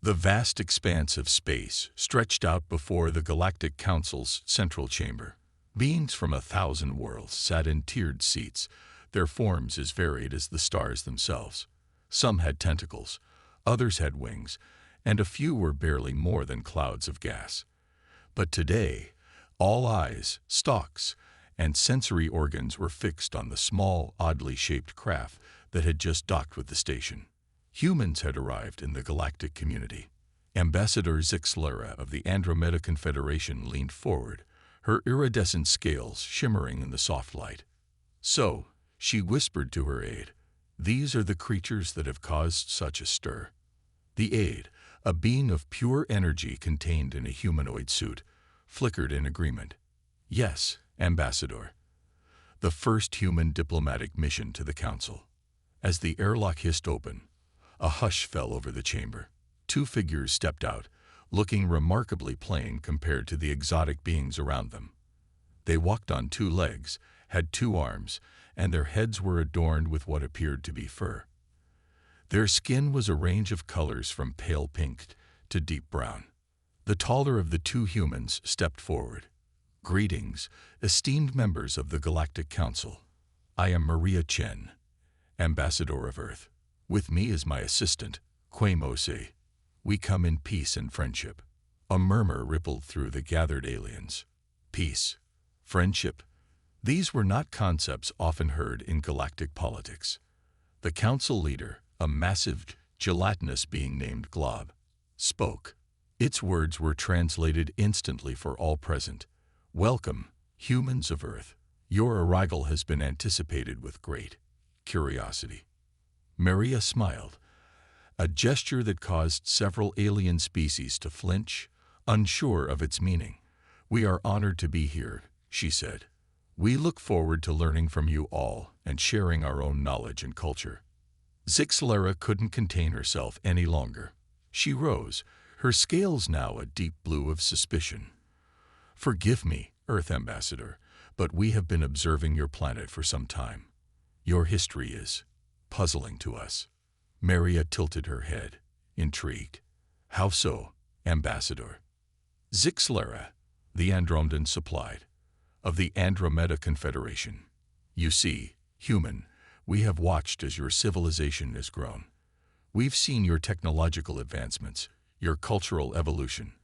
The vast expanse of space stretched out before the Galactic Council's central chamber. Beings from 1,000 worlds sat in tiered seats, their forms as varied as the stars themselves. Some had tentacles, others had wings, and a few were barely more than clouds of gas. But today, all eyes, stalks, and sensory organs were fixed on the small, oddly shaped craft that had just docked with the station. Humans had arrived in the galactic community. Ambassador Zixlera of the Andromeda Confederation leaned forward, her iridescent scales shimmering in the soft light. "So," she whispered to her aide, "these are the creatures that have caused such a stir." The aide, a being of pure energy contained in a humanoid suit, flickered in agreement. "Yes, Ambassador." The first human diplomatic mission to the Council. As the airlock hissed open, a hush fell over the chamber. Two figures stepped out, looking remarkably plain compared to the exotic beings around them. They walked on two legs, had two arms, and their heads were adorned with what appeared to be fur. Their skin was a range of colors from pale pink to deep brown. The taller of the two humans stepped forward. "Greetings, esteemed members of the Galactic Council. I am Maria Chen, Ambassador of Earth. With me is my assistant, Quaimose. We come in peace and friendship." A murmur rippled through the gathered aliens. Peace, friendship. These were not concepts often heard in galactic politics. The council leader, a massive, gelatinous being named Glob, spoke. Its words were translated instantly for all present. "Welcome, humans of Earth. Your arrival has been anticipated with great curiosity." Maria smiled, a gesture that caused several alien species to flinch, unsure of its meaning. "We are honored to be here," she said. "We look forward to learning from you all and sharing our own knowledge and culture." Zixlera couldn't contain herself any longer. She rose, her scales now a deep blue of suspicion. "Forgive me, Earth Ambassador, but we have been observing your planet for some time. Your history is puzzling to us." Maria tilted her head, intrigued. "How so, Ambassador?" "Zixlera," the Andromedan supplied, "of the Andromeda Confederation. You see, human, we have watched as your civilization has grown. We've seen your technological advancements, your cultural evolution.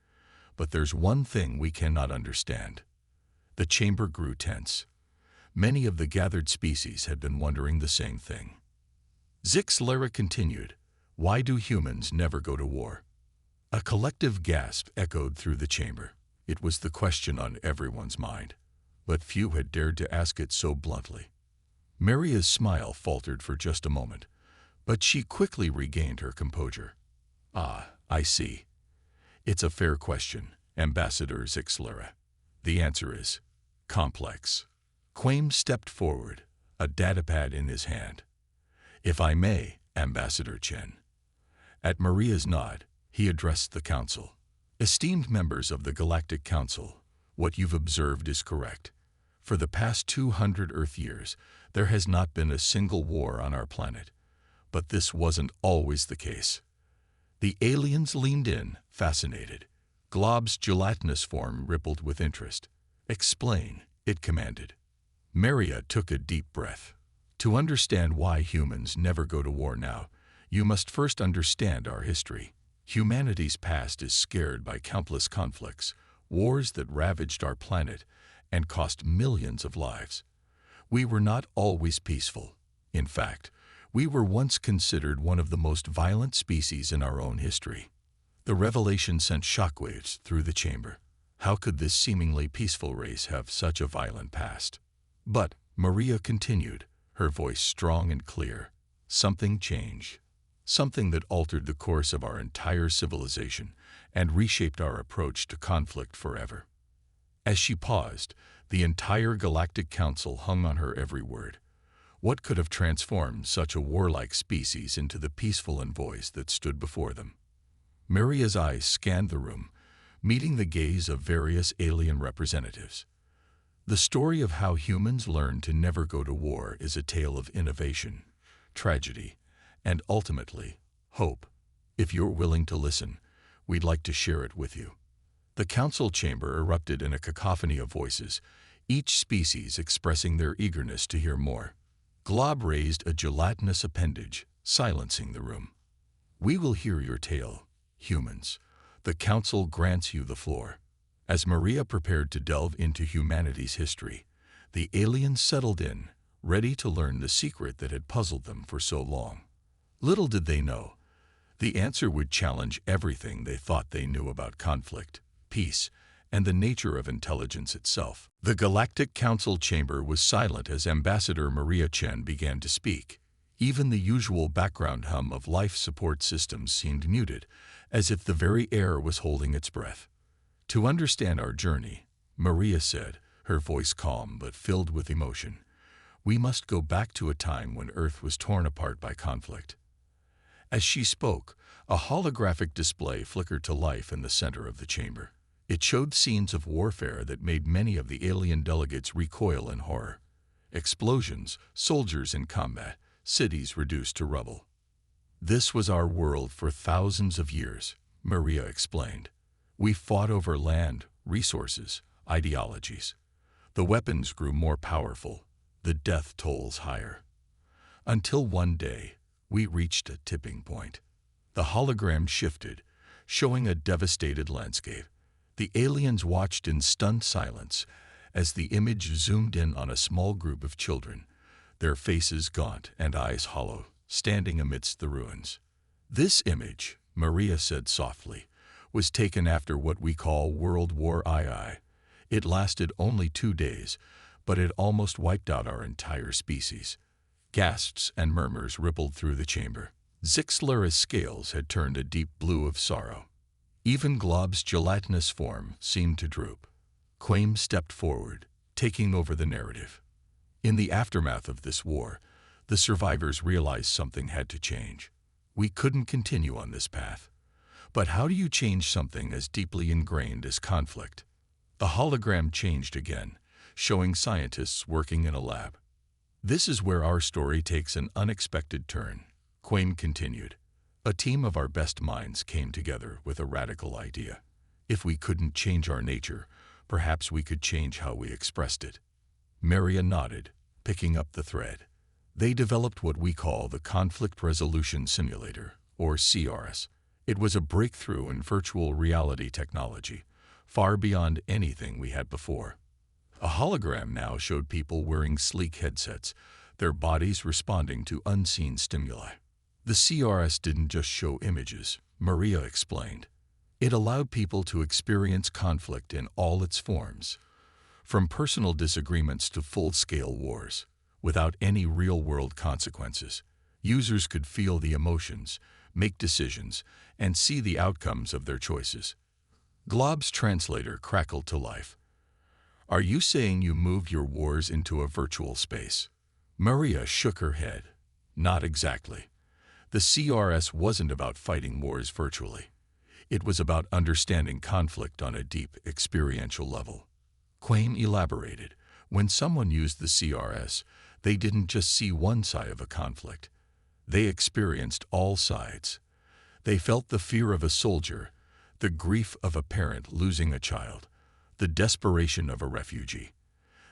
But there's one thing we cannot understand." The chamber grew tense. Many of the gathered species had been wondering the same thing. Zixlera continued, "Why do humans never go to war?" A collective gasp echoed through the chamber. It was the question on everyone's mind, but few had dared to ask it so bluntly. Maria's smile faltered for just a moment, but she quickly regained her composure. "Ah, I see. It's a fair question, Ambassador Zixlera. The answer is complex." Quaim stepped forward, a datapad in his hand. "If I may, Ambassador Chen." At Maria's nod, he addressed the council. "Esteemed members of the Galactic Council, what you've observed is correct. For the past 200 Earth years, there has not been a single war on our planet. But this wasn't always the case." The aliens leaned in, fascinated. Glob's gelatinous form rippled with interest. "Explain," it commanded. Maria took a deep breath. "To understand why humans never go to war now, you must first understand our history. Humanity's past is scarred by countless conflicts, wars that ravaged our planet and cost millions of lives. We were not always peaceful. In fact, we were once considered one of the most violent species in our own history." The revelation sent shockwaves through the chamber. How could this seemingly peaceful race have such a violent past? But, Maria continued, her voice strong and clear, something changed. Something that altered the course of our entire civilization and reshaped our approach to conflict forever. As she paused, the entire Galactic Council hung on her every word. What could have transformed such a warlike species into the peaceful envoys that stood before them? Maria's eyes scanned the room, meeting the gaze of various alien representatives. The story of how humans learned to never go to war is a tale of innovation, tragedy, and ultimately, hope. If you're willing to listen, We'd like to share it with you." The council chamber erupted in a cacophony of voices, each species expressing their eagerness to hear more. Glob raised a gelatinous appendage, silencing the room. "We will hear your tale, humans. The council grants you the floor." As Maria prepared to delve into humanity's history, the aliens settled in, ready to learn the secret that had puzzled them for so long. Little did they know, the answer would challenge everything they thought they knew about conflict, peace, and the nature of intelligence itself. The Galactic Council chamber was silent as Ambassador Maria Chen began to speak. Even the usual background hum of life support systems seemed muted, as if the very air was holding its breath. "To understand our journey," Maria said, her voice calm but filled with emotion, "we must go back to a time when Earth was torn apart by conflict." As she spoke, a holographic display flickered to life in the center of the chamber. It showed scenes of warfare that made many of the alien delegates recoil in horror. Explosions, soldiers in combat, cities reduced to rubble. "This was our world for thousands of years," Maria explained. "We fought over land, resources, ideologies. The weapons grew more powerful, the death tolls higher. Until one day, we reached a tipping point." The hologram shifted, showing a devastated landscape. The aliens watched in stunned silence as the image zoomed in on a small group of children, their faces gaunt and eyes hollow, standing amidst the ruins. "This image," Maria said softly, "was taken after what we call World War II. It lasted only 2 days, but it almost wiped out our entire species." Gasps and murmurs rippled through the chamber. Zixlera's scales had turned a deep blue of sorrow. Even Glob's gelatinous form seemed to droop. Quaim stepped forward, taking over the narrative. "In the aftermath of this war, the survivors realized something had to change. We couldn't continue on this path. But how do you change something as deeply ingrained as conflict?" The hologram changed again, showing scientists working in a lab. "This is where our story takes an unexpected turn," Quaim continued. "A team of our best minds came together with a radical idea. If we couldn't change our nature, perhaps we could change how we expressed it." Maria nodded, picking up the thread. "They developed what we call the Conflict Resolution Simulator, or CRS. It was a breakthrough in virtual reality technology, far beyond anything we had before. A hologram now showed people wearing sleek headsets, their bodies responding to unseen stimuli. The CRS didn't just show images," Maria explained. "It allowed people to experience conflict in all its forms, from personal disagreements to full-scale wars, without any real-world consequences. Users could feel the emotions, make decisions, and see the outcomes of their choices." Glob's translator crackled to life. "Are you saying you moved your wars into a virtual space?" Maria shook her head. "Not exactly. The CRS wasn't about fighting wars virtually. It was about understanding conflict on a deep, experiential level." Quaim elaborated. "When someone used the CRS, they didn't just see one side of a conflict. They experienced all sides. They felt the fear of a soldier, the grief of a parent losing a child, the desperation of a refugee.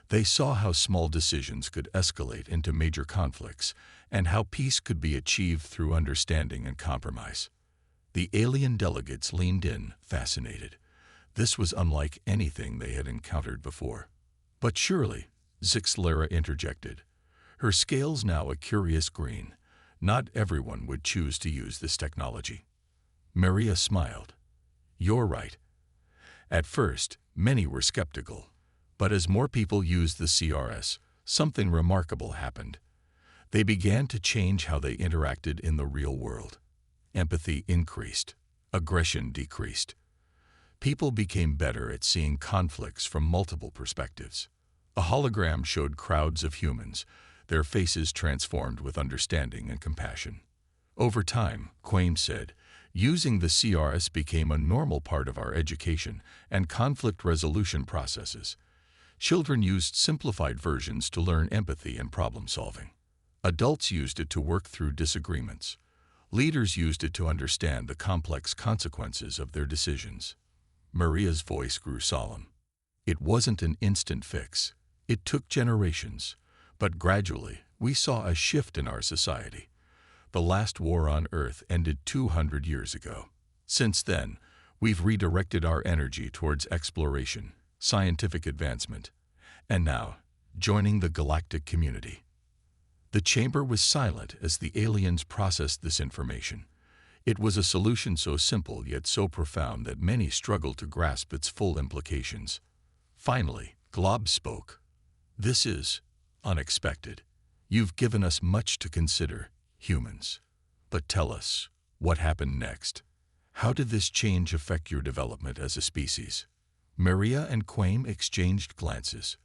They saw how small decisions could escalate into major conflicts, and how peace could be achieved through understanding and compromise." The alien delegates leaned in, fascinated. This was unlike anything they had encountered before. "But surely," Zixlera interjected, her scales now a curious green, "not everyone would choose to use this technology." Maria smiled. "You're right. At first, many were skeptical. But as more people used the CRS, something remarkable happened. They began to change how they interacted in the real world. Empathy increased. Aggression decreased. People became better at seeing conflicts from multiple perspectives. A hologram showed crowds of humans, their faces transformed with understanding and compassion. Over time, Quaim said, using the CRS became a normal part of our education and conflict resolution processes. Children used simplified versions to learn empathy and problem solving. Adults used it to work through disagreements. Leaders used it to understand the complex consequences of their decisions. Maria's voice grew solemn. It wasn't an instant fix. It took generations. But gradually, we saw a shift in our society. The last war on Earth ended 200 years ago. Since then, we've redirected our energy towards exploration, scientific advancement, and now, joining the galactic community. The chamber was silent as the aliens processed this information. It was a solution so simple yet so profound that many struggled to grasp its full implications. Finally, Glob spoke. "This is unexpected. You've given us much to consider, humans. But tell us, what happened next? How did this change affect your development as a species?" Maria and Quaim exchanged glances.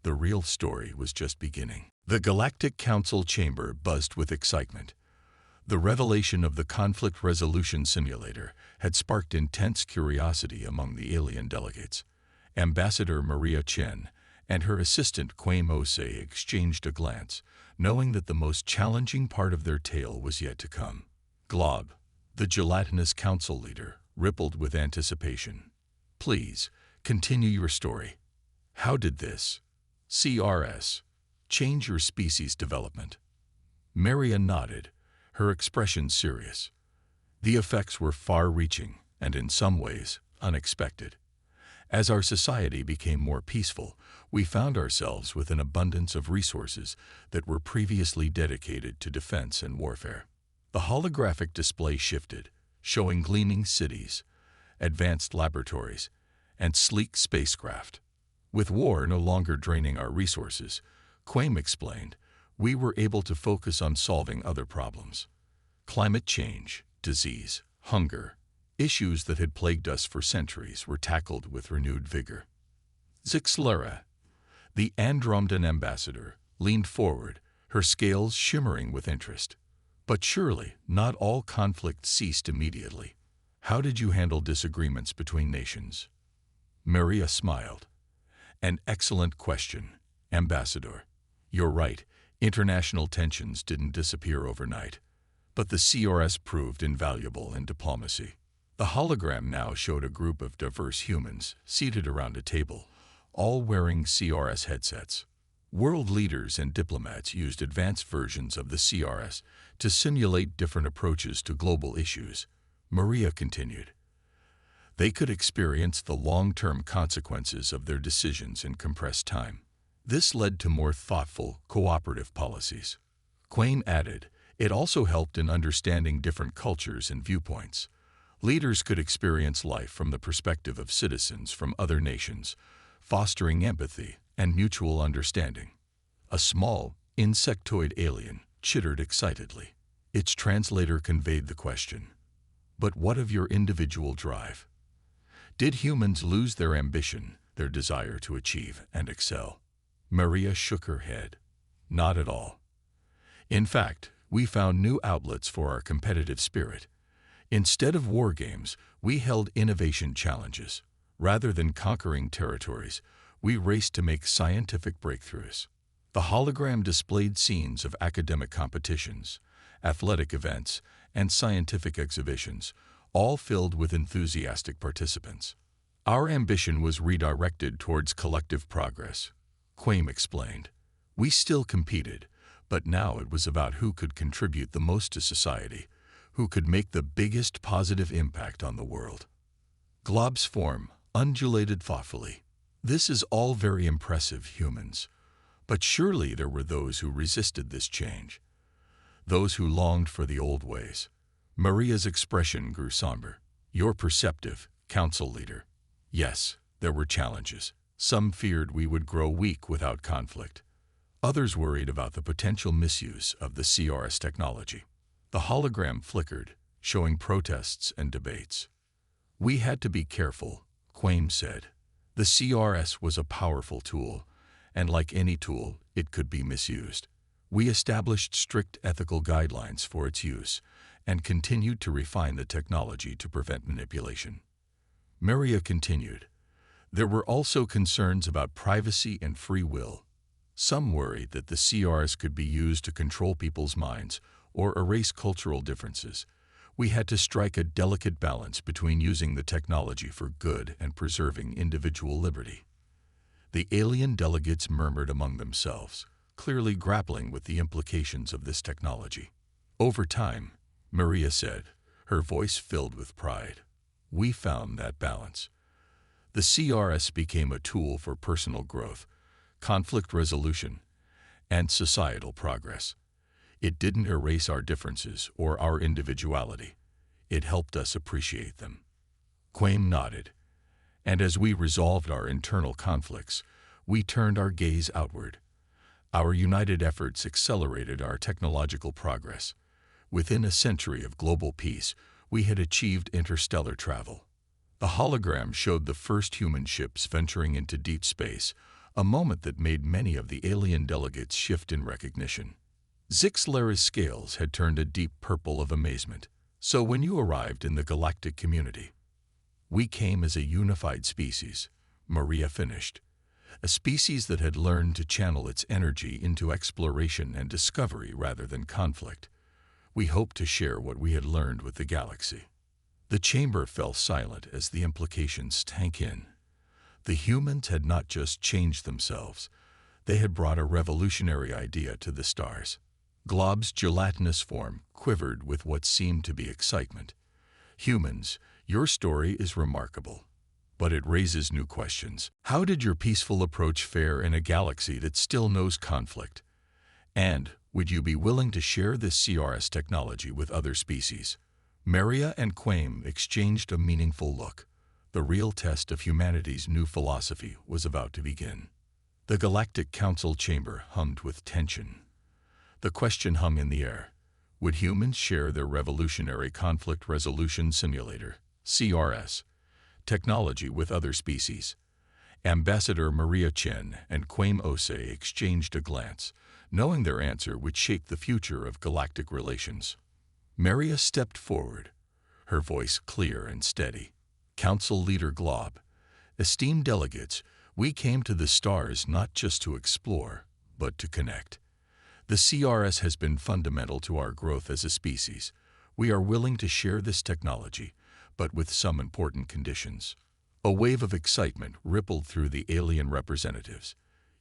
The real story was just beginning. The Galactic Council chamber buzzed with excitement. The revelation of the conflict resolution simulator had sparked intense curiosity among the alien delegates. Ambassador Maria Chen and her assistant Quaim Osei exchanged a glance, knowing that the most challenging part of their tale was yet to come. Glob, the gelatinous council leader, rippled with anticipation. "Please, continue your story. How did this CRS change your species development?" Maria nodded, her expression serious. The effects were far-reaching and in some ways unexpected. As our society became more peaceful, we found ourselves with an abundance of resources that were previously dedicated to defense and warfare. The holographic display shifted, showing gleaming cities, advanced laboratories, and sleek spacecraft. With war no longer draining our resources, Quaim explained, we were able to focus on solving other problems. Climate change, disease, hunger, issues that had plagued us for centuries were tackled with renewed vigor. Zixlera, the Andromedan ambassador, leaned forward, her scales shimmering with interest. "But surely not all conflict ceased immediately. How did you handle disagreements between nations?" Maria smiled. "An excellent question, Ambassador. You're right, international tensions didn't disappear overnight. But the CRS proved invaluable in diplomacy." The hologram now showed a group of diverse humans seated around a table, all wearing CRS headsets. World leaders and diplomats used advanced versions of the CRS to simulate different approaches to global issues. Maria continued. They could experience the long-term consequences of their decisions in compressed time. This led to more thoughtful, cooperative policies. Quaim added, it also helped in understanding different cultures and viewpoints. Leaders could experience life from the perspective of citizens from other nations, fostering empathy and mutual understanding. A small, insectoid alien chittered excitedly. Its translator conveyed the question, "But what of your individual drive? Did humans lose their ambition, their desire to achieve and excel?" Maria shook her head. "Not at all. In fact, we found new outlets for our competitive spirit. Instead of war games, we held innovation challenges. Rather than conquering territories, we raced to make scientific breakthroughs." The hologram displayed scenes of academic competitions, athletic events, and scientific exhibitions, all filled with enthusiastic participants. "Our ambition was redirected towards collective progress," Quaim explained. "We still competed, but now it was about who could contribute the most to society, who could make the biggest positive impact on the world." Glob's form undulated thoughtfully. "This is all very impressive, humans. But surely there were those who resisted this change, those who longed for the old ways." Maria's expression grew somber. "You're perceptive, council leader. Yes, there were challenges. Some feared we would grow weak without conflict. Others worried about the potential misuse of the CRS technology." The hologram flickered, showing protests and debates. "We had to be careful," Quaim said. "The CRS was a powerful tool, and like any tool, it could be misused. We established strict ethical guidelines for its use and continued to refine the technology to prevent manipulation." Maria continued. "There were also concerns about privacy and free will. Some worried that the CRS could be used to control people's minds or erase cultural differences. We had to strike a delicate balance between using the technology for good and preserving individual liberty. The alien delegates murmured among themselves, clearly grappling with the implications of this technology. Over time, Maria said, her voice filled with pride, we found that balance. The CRS became a tool for personal growth, conflict resolution, and societal progress. It didn't erase our differences or our individuality. It helped us appreciate them. Quaim nodded, and as we resolved our internal conflicts, we turned our gaze outward. Our united efforts accelerated our technological progress. Within a century of global peace, we had achieved interstellar travel. The hologram showed the first human ships venturing into deep space, a moment that made many of the alien delegates shift in recognition. Zixlera's scales had turned a deep purple of amazement. So when you arrived in the galactic community, we came as a unified species, Maria finished. A species that had learned to channel its energy into exploration and discovery rather than conflict. We hoped to share what we had learned with the galaxy. The chamber fell silent as the implications sank in. The humans had not just changed themselves, they had brought a revolutionary idea to the stars. Glob's gelatinous form quivered with what seemed to be excitement. Humans, your story is remarkable, but it raises new questions. How did your peaceful approach fare in a galaxy that still knows conflict? And would you be willing to share this CRS technology with other species? Maria and Quaim exchanged a meaningful look. The real test of humanity's new philosophy was about to begin. The Galactic Council chamber hummed with tension. The question hung in the air. Would humans share their revolutionary conflict resolution simulator, CRS, technology with other species? Ambassador Maria Chen and Quaim Osei exchanged a glance, knowing their answer would shape the future of galactic relations. Maria stepped forward, her voice clear and steady. Council Leader Glob, esteemed delegates, we came to the stars not just to explore, but to connect. The CRS has been fundamental to our growth as a species. We are willing to share this technology, but with some important conditions. A wave of excitement rippled through the alien representatives.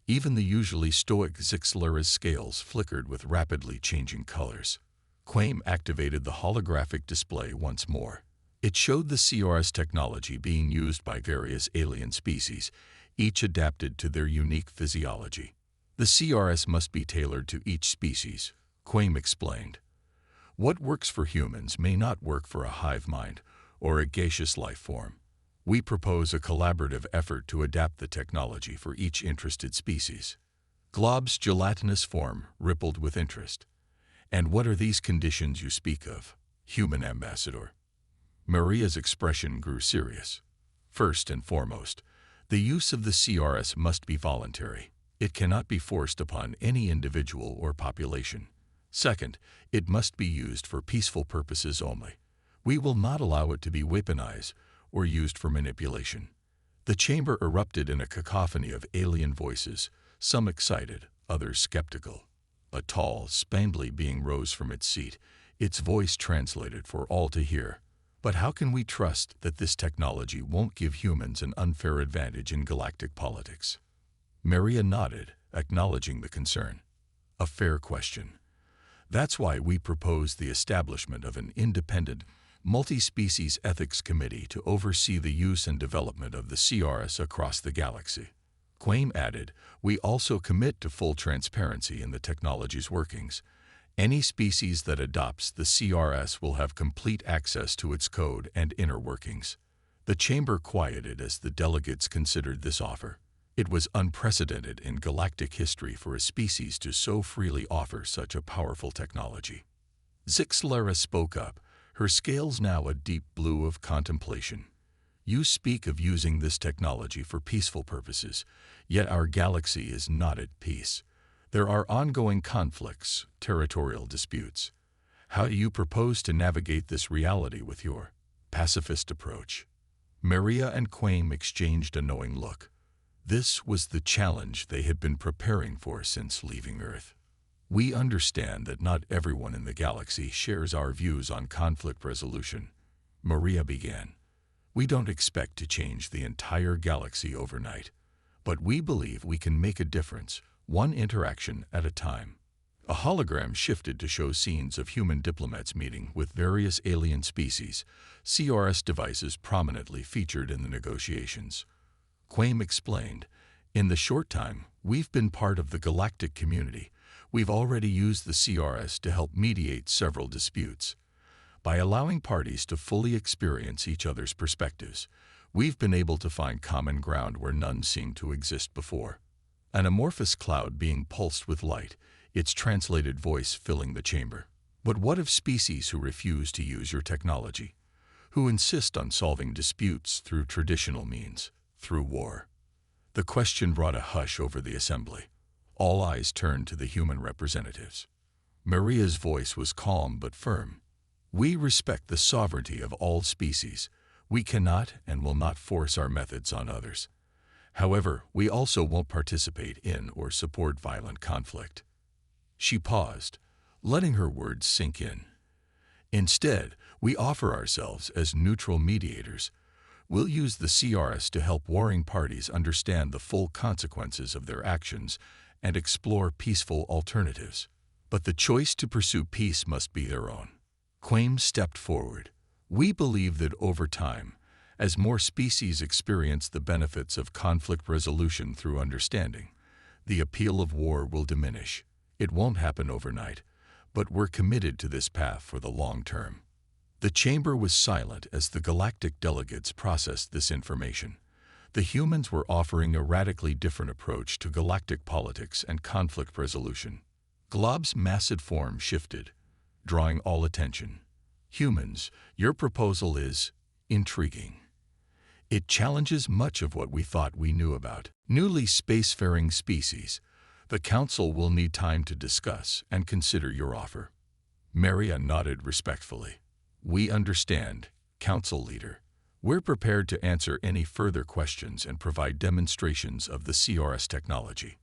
Even the usually stoic Zixlera's scales flickered with rapidly changing colors. Quaim activated the holographic display once more. It showed the CRS technology being used by various alien species, each adapted to their unique physiology. The CRS must be tailored to each species, Quaim explained. What works for humans may not work for a hive mind or a gaseous life form. We propose a collaborative effort to adapt the technology for each interested species. Glob's gelatinous form rippled with interest. And what are these conditions you speak of, human ambassador? Maria's expression grew serious. First and foremost, the use of the CRS must be voluntary. It cannot be forced upon any individual or population. Second, it must be used for peaceful purposes only. We will not allow it to be weaponized or used for manipulation. The chamber erupted in a cacophony of alien voices, some excited, others skeptical. A tall, spindly being rose from its seat, its voice translated for all to hear. But how can we trust that this technology won't give humans an unfair advantage in galactic politics? Maria nodded, acknowledging the concern. A fair question. That's why we propose the establishment of an independent, multi-species ethics committee to oversee the use and development of the CRS across the galaxy. Quaim added, we also commit to full transparency in the technology's workings. Any species that adopts the CRS will have complete access to its code and inner workings. The chamber quieted as the delegates considered this offer. It was unprecedented in galactic history for a species to so freely offer such a powerful technology. Zixlera spoke up, her scales now a deep blue of contemplation. You speak of using this technology for peaceful purposes, yet our galaxy is not at peace. There are ongoing conflicts, territorial disputes. How do you propose to navigate this reality with your pacifist approach? Maria and Quaim exchanged a knowing look. This was the challenge they had been preparing for since leaving Earth. We understand that not everyone in the galaxy shares our views on conflict resolution, Maria began. We don't expect to change the entire galaxy overnight, but we believe we can make a difference, one interaction at a time. A hologram shifted to show scenes of human diplomats meeting with various alien species, CRS devices prominently featured in the negotiations. Quaim explained, "In the short time we've been part of the galactic community, we've already used the CRS to help mediate several disputes. By allowing parties to fully experience each other's perspectives, we've been able to find common ground where none seemed to exist before." An amorphous cloud being pulsed with light, its translated voice filling the chamber. "But what of species who refuse to use your technology? Who insist on solving disputes through traditional means, through war?" The question brought a hush over the assembly. All eyes turned to the human representatives. Maria's voice was calm but firm. "We respect the sovereignty of all species. We cannot and will not force our methods on others. However, we also won't participate in or support violent conflict." She paused, letting her words sink in. "Instead, we offer ourselves as neutral mediators. We'll use the CRS to help warring parties understand the full consequences of their actions and explore peaceful alternatives. But the choice to pursue peace must be their own." Quaim stepped forward. "We believe that over time, as more species experience the benefits of conflict resolution through understanding, the appeal of war will diminish. It won't happen overnight, but we're committed to this path for the long term." The chamber was silent as the galactic delegates processed this information. The humans were offering a radically different approach to galactic politics and conflict resolution. Glob's massive form shifted, drawing all attention. "Humans, your proposal is intriguing. It challenges much of what we thought we knew about newly spacefaring species. The Council will need time to discuss and consider your offer." Maria nodded respectfully. "We understand, Council Leader. We're prepared to answer any further questions and provide demonstrations of the CRS technology."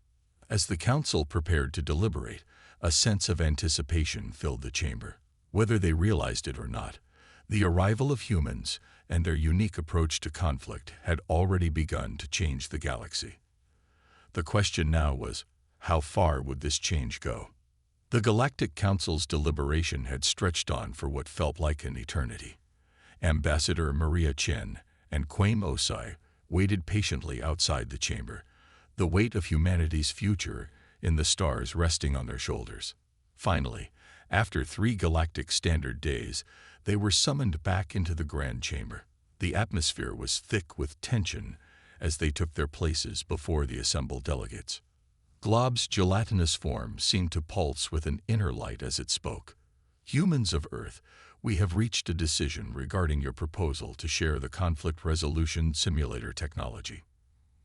As the Council prepared to deliberate, a sense of anticipation filled the chamber. Whether they realized it or not, the arrival of humans and their unique approach to conflict had already begun to change the galaxy. The question now was, how far would this change go? The Galactic Council's deliberation had stretched on for what felt like an eternity. Ambassador Maria Chen and Quaim Osai waited patiently outside the chamber, the weight of humanity's future in the stars resting on their shoulders. Finally, after 3 galactic standard days, they were summoned back into the Grand Chamber. The atmosphere was thick with tension as they took their places before the assembled delegates. Glob's gelatinous form seemed to pulse with an inner light as it spoke. "Humans of Earth, we have reached a decision regarding your proposal to share the conflict resolution simulator technology."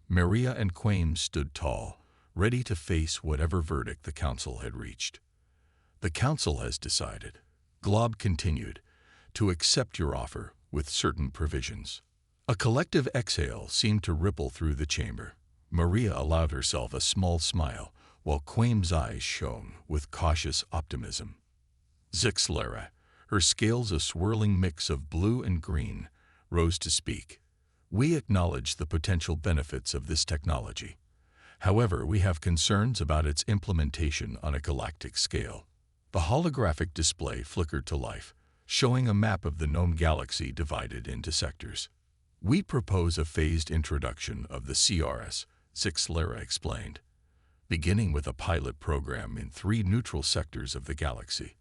Maria and Quaim stood tall, ready to face whatever verdict the Council had reached. "The Council has decided," Glob continued, "to accept your offer with certain provisions." A collective exhale seemed to ripple through the chamber. Maria allowed herself a small smile, while Quaim's eyes shone with cautious optimism. Zixlara, her scales a swirling mix of blue and green, rose to speak. "We acknowledge the potential benefits of this technology. However, we have concerns about its implementation on a galactic scale." The holographic display flickered to life, showing a map of the known galaxy divided into sectors. "We propose a phased introduction of the CRS," Zixlara explained, "beginning with a pilot program in 3 neutral sectors of the galaxy.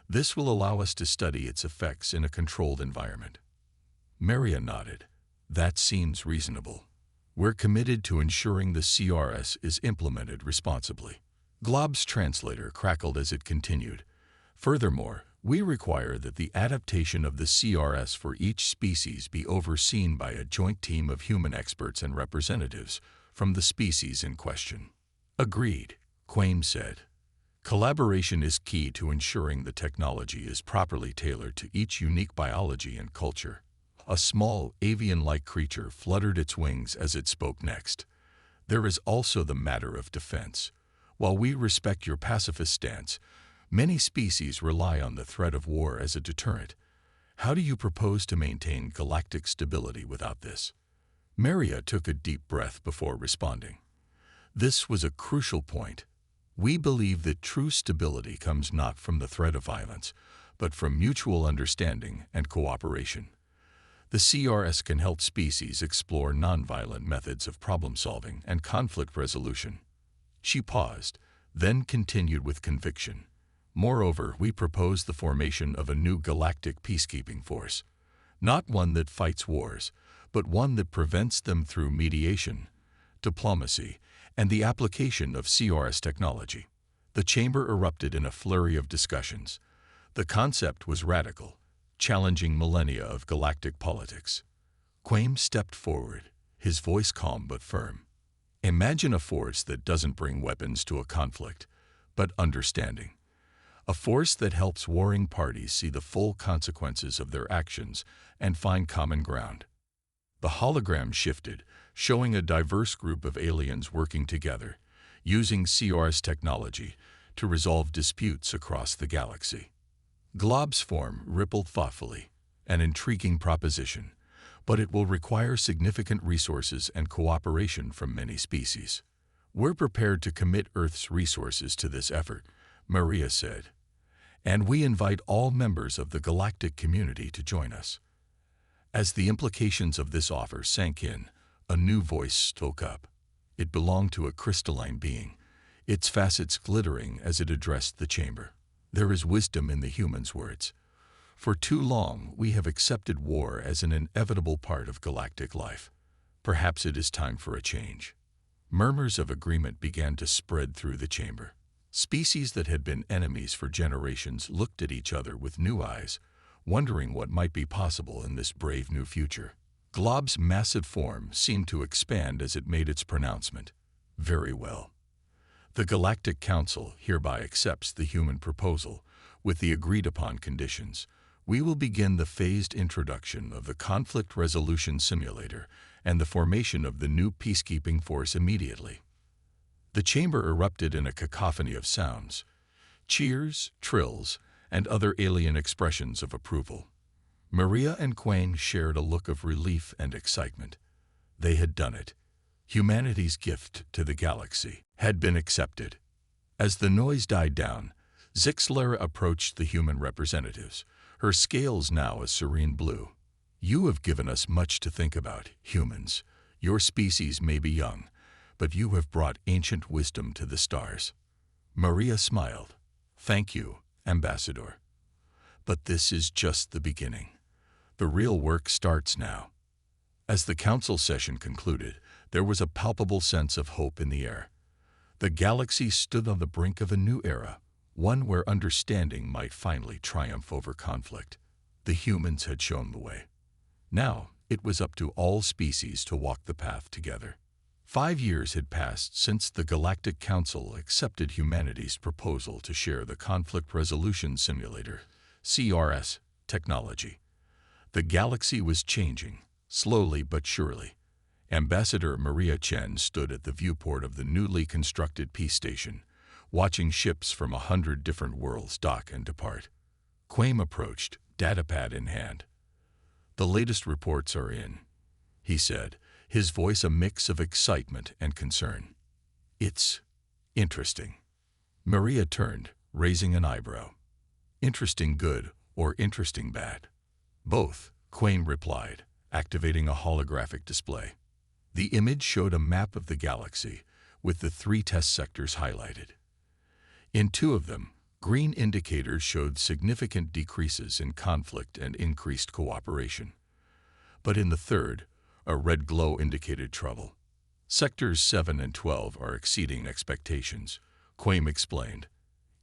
This will allow us to study its effects in a controlled environment." Maria nodded. "That seems reasonable. We're committed to ensuring the CRS is implemented responsibly." Glob's translator crackled as it continued. "Furthermore, we require that the adaptation of the CRS for each species be overseen by a joint team of human experts and representatives from the species in question." "Agreed," Quaim said. "Collaboration is key to ensuring the technology is properly tailored to each unique biology and culture." A small, avian-like creature fluttered its wings as it spoke next. "There is also the matter of defense. While we respect your pacifist stance, many species rely on the threat of war as a deterrent. How do you propose to maintain galactic stability without this? Maria took a deep breath before responding. This was a crucial point. We believe that true stability comes not from the threat of violence, but from mutual understanding and cooperation. The CRS can help species explore nonviolent methods of problem-solving and conflict resolution. She paused, then continued with conviction. Moreover, we propose the formation of a new galactic peacekeeping force, not one that fights wars, but one that prevents them through mediation, diplomacy, and the application of CRS technology. The chamber erupted in a flurry of discussions. The concept was radical, challenging millennia of galactic politics. Quaim stepped forward, his voice calm but firm. Imagine a force that doesn't bring weapons to a conflict, but understanding. A force that helps warring parties see the full consequences of their actions and find common ground. The hologram shifted, showing a diverse group of aliens working together, using CRS technology to resolve disputes across the galaxy. Glob's form rippled thoughtfully, an intriguing proposition, but it will require significant resources and cooperation from many species. We're prepared to commit Earth's resources to this effort, Maria said, and we invite all members of the galactic community to join us. As the implications of this offer sank in, a new voice spoke up. It belonged to a crystalline being, its facets glittering as it addressed the chamber. There is wisdom in the human's words. For too long, we have accepted war as an inevitable part of galactic life. Perhaps it is time for a change. Murmurs of agreement began to spread through the chamber. Species that had been enemies for generations looked at each other with new eyes, wondering what might be possible in this brave new future. Glob's massive form seemed to expand as it made its pronouncement. Very well. The Galactic Council hereby accepts the human proposal with the agreed-upon conditions. We will begin the phased introduction of the conflict resolution simulator and the formation of the new peacekeeping force immediately. The chamber erupted in a cacophony of sounds, cheers, trills, and other alien expressions of approval. Maria and Quain shared a look of relief and excitement. They had done it. Humanity's gift to the galaxy had been accepted. As the noise died down, Zixlara approached the human representatives, her scales now a serene blue. You have given us much to think about, humans. Your species may be young, but you have brought ancient wisdom to the stars. Maria smiled. Thank you, Ambassador. But this is just the beginning. The real work starts now. As the council session concluded, there was a palpable sense of hope in the air. The galaxy stood on the brink of a new era, one where understanding might finally triumph over conflict. The humans had shown the way. Now, it was up to all species to walk the path together. 5 years had passed since the Galactic Council accepted humanity's proposal to share the Conflict Resolution Simulator, CRS, technology. The galaxy was changing, slowly but surely. Ambassador Maria Chen stood at the viewport of the newly constructed peace station, watching ships from 100 different worlds dock and depart. Quaim approached, datapad in hand. The latest reports are in, he said, his voice a mix of excitement and concern. It's interesting. Maria turned, raising an eyebrow. Interesting good or interesting bad? Both, Quaim replied, activating a holographic display. The image showed a map of the galaxy, with the 3 test sectors highlighted. In 2 of them, green indicators showed significant decreases in conflict and increased cooperation. But in the 3rd, a red glow indicated trouble. Sectors 7 and 12 are exceeding expectations, Quaim explained.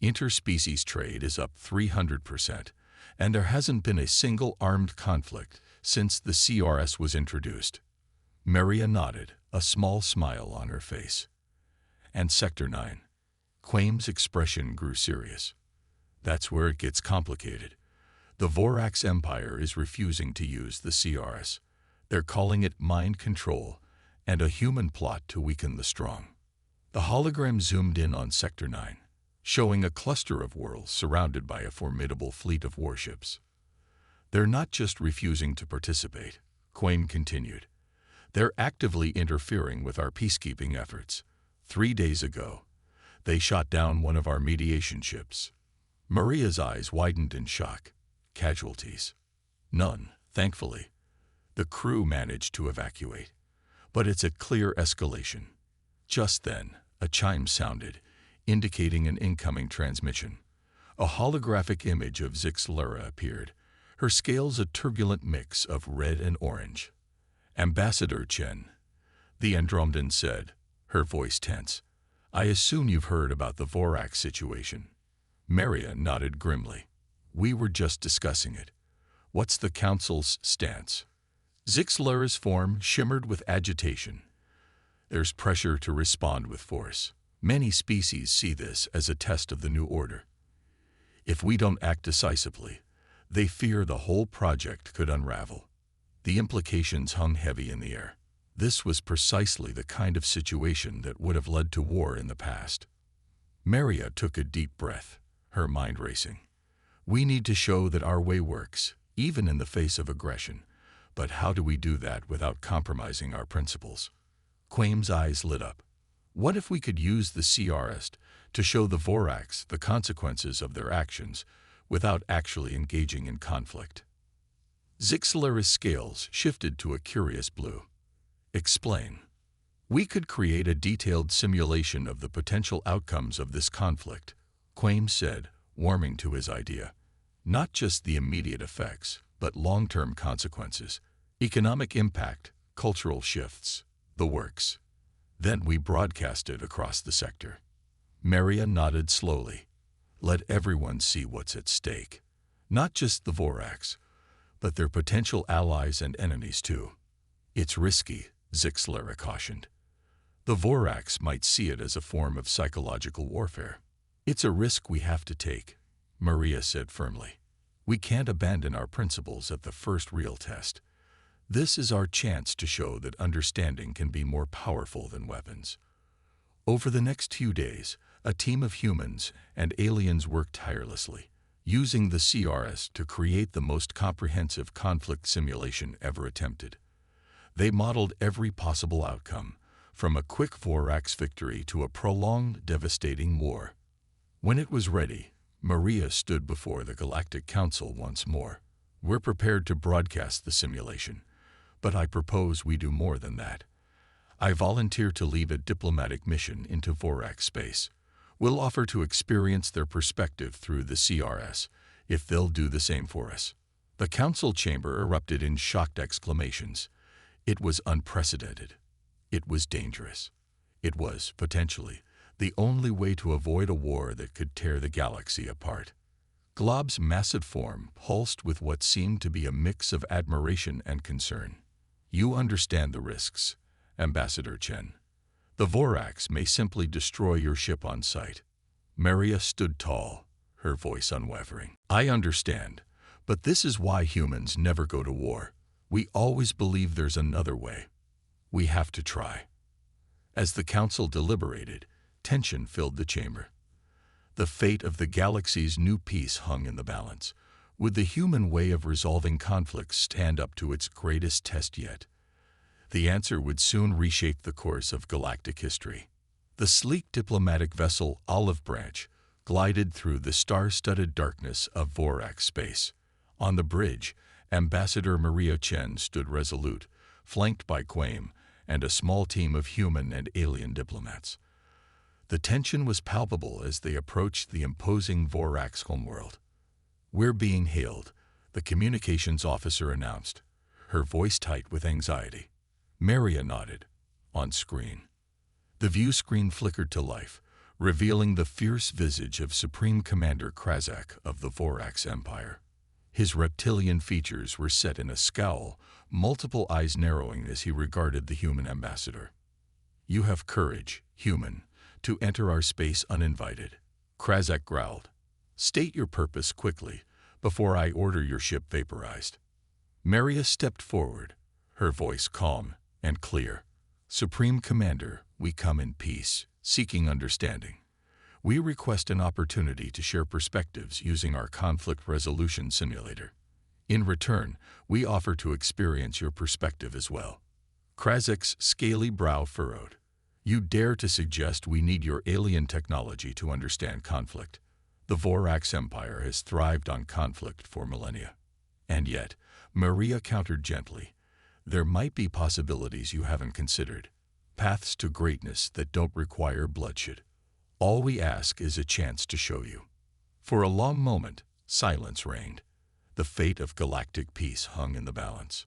Interspecies trade is up 300%, and there hasn't been a single armed conflict since the CRS was introduced. Maria nodded, a small smile on her face. And Sector 9. Quaim's expression grew serious. That's where it gets complicated. The Vorax Empire is refusing to use the CRS. They're calling it mind control and a human plot to weaken the strong. The hologram zoomed in on Sector 9, showing a cluster of worlds surrounded by a formidable fleet of warships. They're not just refusing to participate, Quain continued. They're actively interfering with our peacekeeping efforts. 3 days ago, they shot down one of our mediation ships. Maria's eyes widened in shock. Casualties? None, thankfully. The crew managed to evacuate. But it's a clear escalation. Just then, a chime sounded, indicating an incoming transmission. A holographic image of Zixlara appeared, her scales a turbulent mix of red and orange. Ambassador Chen, the Andromedan said, her voice tense. I assume you've heard about the Vorax situation. Maria nodded grimly. We were just discussing it. What's the Council's stance? Zixlara's form shimmered with agitation. There's pressure to respond with force. Many species see this as a test of the new order. If we don't act decisively, they fear the whole project could unravel. The implications hung heavy in the air. This was precisely the kind of situation that would have led to war in the past. Maria took a deep breath, her mind racing. We need to show that our way works, even in the face of aggression. But how do we do that without compromising our principles? Quaim's eyes lit up. What if we could use the CRS to show the Vorax the consequences of their actions without actually engaging in conflict? Zixlara's scales shifted to a curious blue. Explain. We could create a detailed simulation of the potential outcomes of this conflict, Quaim said, warming to his idea. Not just the immediate effects, but long-term consequences, economic impact, cultural shifts, the works. Then we broadcast it across the sector. Maria nodded slowly. Let everyone see what's at stake. Not just the Vorax, but their potential allies and enemies too. It's risky, Zixlara cautioned. The Vorax might see it as a form of psychological warfare. It's a risk we have to take, Maria said firmly. We can't abandon our principles at the first real test. This is our chance to show that understanding can be more powerful than weapons. Over the next few days, a team of humans and aliens worked tirelessly, using the CRS to create the most comprehensive conflict simulation ever attempted. They modeled every possible outcome, from a quick Vorax victory to a prolonged, devastating war. When it was ready, Maria stood before the Galactic Council once more. We're prepared to broadcast the simulation, but I propose we do more than that. I volunteer to lead a diplomatic mission into Vorax space. We'll offer to experience their perspective through the CRS, if they'll do the same for us. The council chamber erupted in shocked exclamations. It was unprecedented. It was dangerous. It was, potentially, the only way to avoid a war that could tear the galaxy apart. Glob's massive form pulsed with what seemed to be a mix of admiration and concern. You understand the risks, Ambassador Chen. The Vorax may simply destroy your ship on sight. Maria stood tall, her voice unwavering. I understand, but this is why humans never go to war. We always believe there's another way. We have to try. As the council deliberated, tension filled the chamber. The fate of the galaxy's new peace hung in the balance. Would the human way of resolving conflicts stand up to its greatest test yet? The answer would soon reshape the course of galactic history. The sleek diplomatic vessel Olive Branch glided through the star-studded darkness of Vorax space. On the bridge, Ambassador Maria Chen stood resolute, flanked by Quaim and a small team of human and alien diplomats. The tension was palpable as they approached the imposing Vorax homeworld. We're being hailed, the communications officer announced, her voice tight with anxiety. Maria nodded. On screen. The view screen flickered to life, revealing the fierce visage of Supreme Commander Krazak of the Vorax Empire. His reptilian features were set in a scowl, multiple eyes narrowing as he regarded the human ambassador. You have courage, human, to enter our space uninvited, Krazak growled. State your purpose quickly, before I order your ship vaporized. Maria stepped forward, her voice calm and clear. Supreme Commander, we come in peace. seeking understanding. We request an opportunity to share perspectives using our conflict resolution simulator. In return, we offer to experience your perspective as well. Krazek's scaly brow furrowed. You dare to suggest we need your alien technology to understand conflict? The Vorax Empire has thrived on conflict for millennia. And yet, Maria countered gently, there might be possibilities you haven't considered. Paths to greatness that don't require bloodshed. All we ask is a chance to show you. For a long moment, silence reigned. The fate of galactic peace hung in the balance.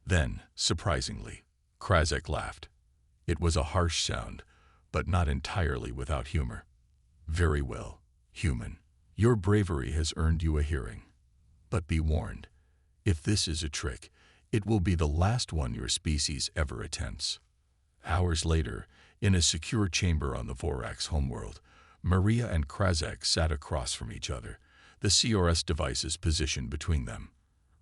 Then, surprisingly, Krazek laughed. It was a harsh sound, but not entirely without humor. Very well, human. Your bravery has earned you a hearing. But be warned, if this is a trick, it will be the last one your species ever attempts. Hours later, in a secure chamber on the Vorax homeworld, Maria and Krazek sat across from each other, the CRS devices positioned between them.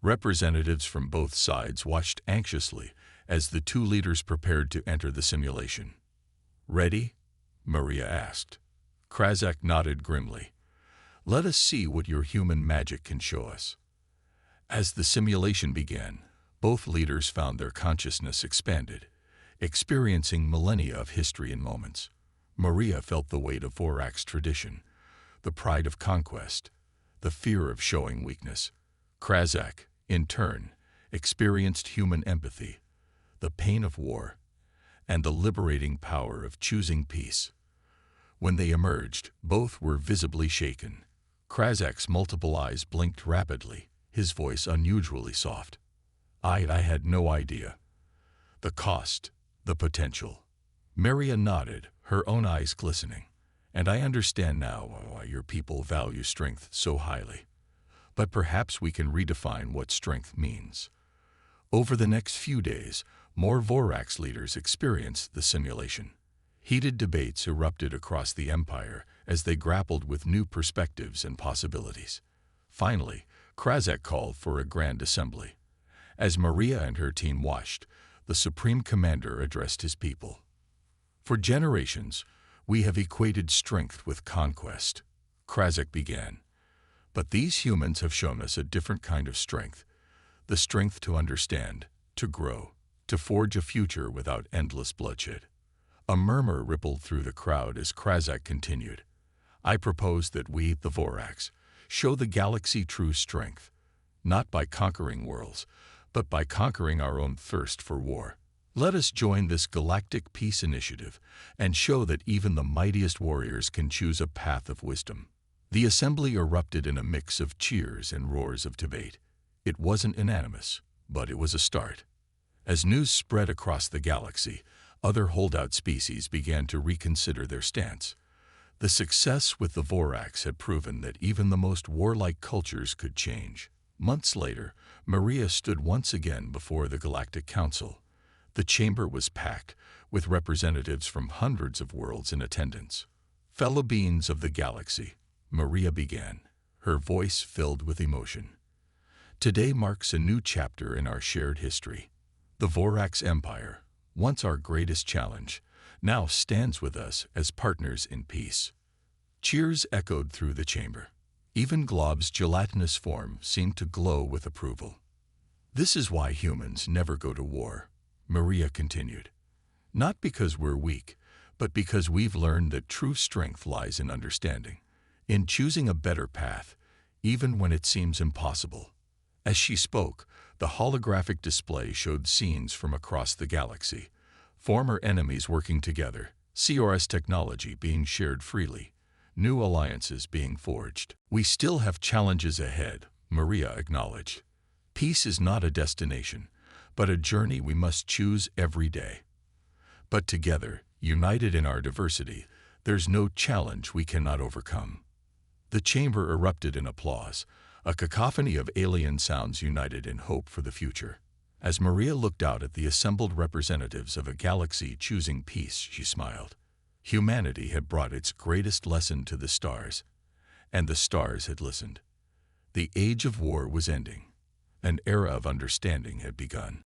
Representatives from both sides watched anxiously as the two leaders prepared to enter the simulation. Ready? Maria asked. Krazek nodded grimly. Let us see what your human magic can show us. As the simulation began, both leaders found their consciousness expanded, experiencing millennia of history in moments. Maria felt the weight of Vorax tradition, the pride of conquest, the fear of showing weakness. Krazek, in turn, experienced human empathy, the pain of war, and the liberating power of choosing peace. When they emerged, both were visibly shaken. Krazek's multiple eyes blinked rapidly, his voice unusually soft. I had no idea. The cost, the potential. Maria nodded, her own eyes glistening. And I understand now why your people value strength so highly. But perhaps we can redefine what strength means. Over the next few days, more Vorax leaders experienced the simulation. Heated debates erupted across the Empire as they grappled with new perspectives and possibilities. Finally, Krazek called for a grand assembly. As Maria and her team watched, the Supreme Commander addressed his people. For generations, we have equated strength with conquest, Krazek began. But these humans have shown us a different kind of strength, the strength to understand, to grow, to forge a future without endless bloodshed. A murmur rippled through the crowd as Krazek continued. I propose that we, the Vorax, show the galaxy true strength, not by conquering worlds, but by conquering our own thirst for war. Let us join this galactic peace initiative and show that even the mightiest warriors can choose a path of wisdom. The assembly erupted in a mix of cheers and roars of debate. It wasn't unanimous, but it was a start. As news spread across the galaxy, other holdout species began to reconsider their stance. The success with the Vorax had proven that even the most warlike cultures could change. Months later, Maria stood once again before the Galactic Council. The chamber was packed, with representatives from hundreds of worlds in attendance. Fellow beings of the galaxy, Maria began, her voice filled with emotion. Today marks a new chapter in our shared history. The Vorax Empire, once our greatest challenge, now stands with us as partners in peace. Cheers echoed through the chamber. Even Glob's gelatinous form seemed to glow with approval. This is why humans never go to war, Maria continued. Not because we're weak, but because we've learned that true strength lies in understanding, in choosing a better path, even when it seems impossible. As she spoke, the holographic display showed scenes from across the galaxy, former enemies working together, CRS technology being shared freely, new alliances being forged. We still have challenges ahead, Maria acknowledged. Peace is not a destination, but a journey we must choose every day. But together, united in our diversity, there's no challenge we cannot overcome. The chamber erupted in applause, a cacophony of alien sounds united in hope for the future. As Maria looked out at the assembled representatives of a galaxy choosing peace, she smiled. Humanity had brought its greatest lesson to the stars, and the stars had listened. The age of war was ending. An era of understanding had begun.